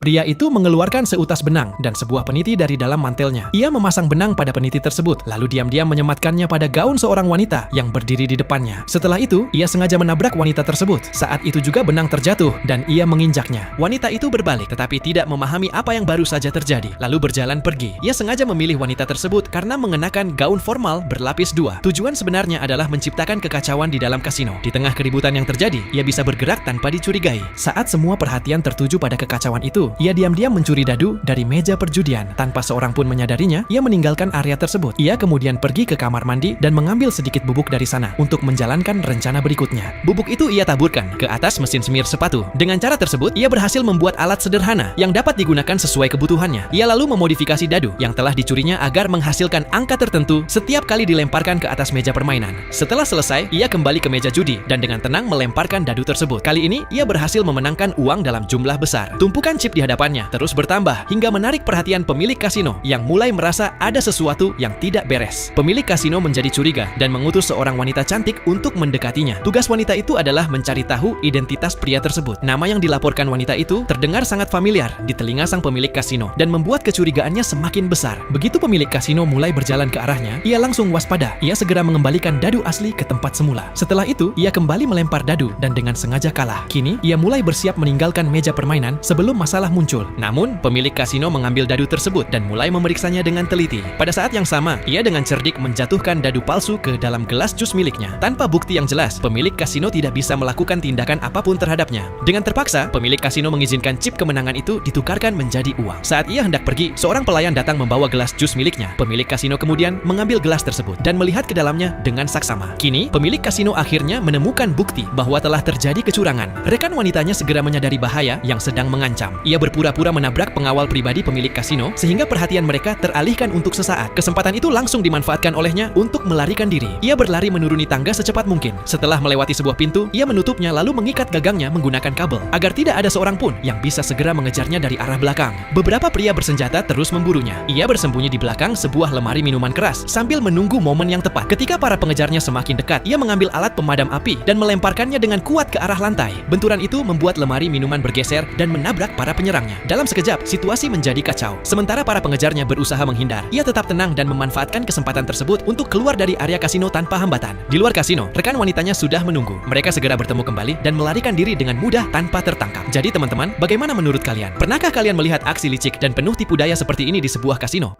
Pria itu mengeluarkan seutas benang dan sebuah peniti dari dalam mantelnya. Ia memasang benang pada peniti tersebut, lalu diam-diam menyematkannya pada gaun seorang wanita yang berdiri di depannya. Setelah itu, ia sengaja menabrak wanita tersebut. Saat itu juga benang terjatuh dan ia menginjaknya. Wanita itu berbalik tetapi tidak memahami apa yang baru saja terjadi, lalu berjalan pergi. Ia sengaja memilih wanita tersebut karena mengenakan gaun formal berlapis dua. Tujuan sebenarnya adalah menciptakan kekacauan di dalam kasino. Di tengah keributan yang terjadi, ia bisa bergerak tanpa dicurigai. Saat semua perhatian tertuju pada kekacauan itu, ia diam-diam mencuri dadu dari meja perjudian. Tanpa seorang pun menyadarinya, ia meninggalkan area tersebut. Ia kemudian pergi ke kamar mandi dan mengambil sedikit bubuk dari sana untuk menjalankan rencana berikutnya. Bubuk itu ia taburkan ke atas mesin semir sepatu. Dengan cara tersebut, ia berhasil membuat alat sederhana yang dapat digunakan sesuai kebutuhannya. Ia lalu memodifikasi dadu yang telah dicurinya agar menghasilkan angka tertentu setiap kali dilemparkan ke atas meja permainan. Setelah selesai, ia kembali ke meja judi dan dengan tenang melemparkan dadu tersebut. Kali ini, ia berhasil memenangkan uang dalam jumlah besar. Tumpukan chip di hadapannya terus bertambah hingga menarik perhatian pemilik kasino yang mulai merasa ada sesuatu yang tidak beres. Pemilik kasino menjadi curiga dan mengutus seorang wanita cantik untuk mendekatinya. Tugas wanita itu adalah mencari tahu identitas pria tersebut. Nama yang dilaporkan wanita itu terdengar sangat familiar di telinga sang pemilik kasino dan membuat kecurigaannya semakin besar. Begitu pemilik kasino mulai berjalan ke arahnya, ia langsung waspada. Ia segera mengembalikan dadu asli ke tempat semula. Setelah itu, ia kembali melempar dadu dan dengan sengaja kalah. Kini, ia mulai bersiap meninggalkan meja permainan sebelum masalah muncul. Namun, pemilik kasino mengambil dadu tersebut dan mulai memeriksanya dengan teliti. Pada saat yang sama, ia dengan cerdik menjatuhkan dadu palsu ke dalam gelas jus miliknya. Tanpa bukti yang jelas, pemilik kasino tidak bisa melakukan tindakan apapun terhadapnya. Dengan terpaksa, pemilik kasino mengizinkan chip kemenangan itu ditukarkan menjadi uang. Saat ia hendak pergi, seorang pelayan datang membawa gelas jus miliknya. Pemilik kasino kemudian mengambil gelas tersebut dan melihat ke dalamnya dengan saksama. Kini, pemilik kasino akhirnya menemukan bukti bahwa telah terjadi kecurangan. Rekan wanitanya segera menyadari bahaya yang sedang mengancam. Ia berpura-pura menabrak pengawal pribadi pemilik kasino sehingga perhatian mereka teralihkan untuk sesaat. Kesempatan itu langsung dimanfaatkan olehnya untuk melarikan diri. Ia berlari menuruni tangga secepat mungkin. Setelah melewati sebuah pintu, ia menutupnya lalu mengikat gagangnya menggunakan kabel agar tidak ada seorang pun yang bisa segera mengejarnya dari arah belakang. Beberapa pria bersenjata terus memburunya. Ia bersembunyi di belakang sebuah lemari minuman keras sambil menunggu momen yang tepat. Ketika para pengejarnya semakin dekat, ia mengambil alat pemadam api dan melemparkannya dengan kuat ke arah lantai. Benturan itu membuat lemari minuman bergeser dan menabrak para penyerangnya. Dalam sekejap, situasi menjadi kacau. Sementara para pengejarnya berusaha menghindar, ia tetap tenang dan memanfaatkan kesempatan tersebut untuk keluar dari area kasino tanpa hambatan. Di luar kasino, rekan wanitanya sudah menunggu. Mereka segera bertemu kembali dan melarikan diri dengan mudah tanpa tertangkap. Jadi teman-teman, bagaimana menurut kalian? Pernahkah kalian melihat aksi licik dan penuh tipu daya seperti ini di sebuah kasino?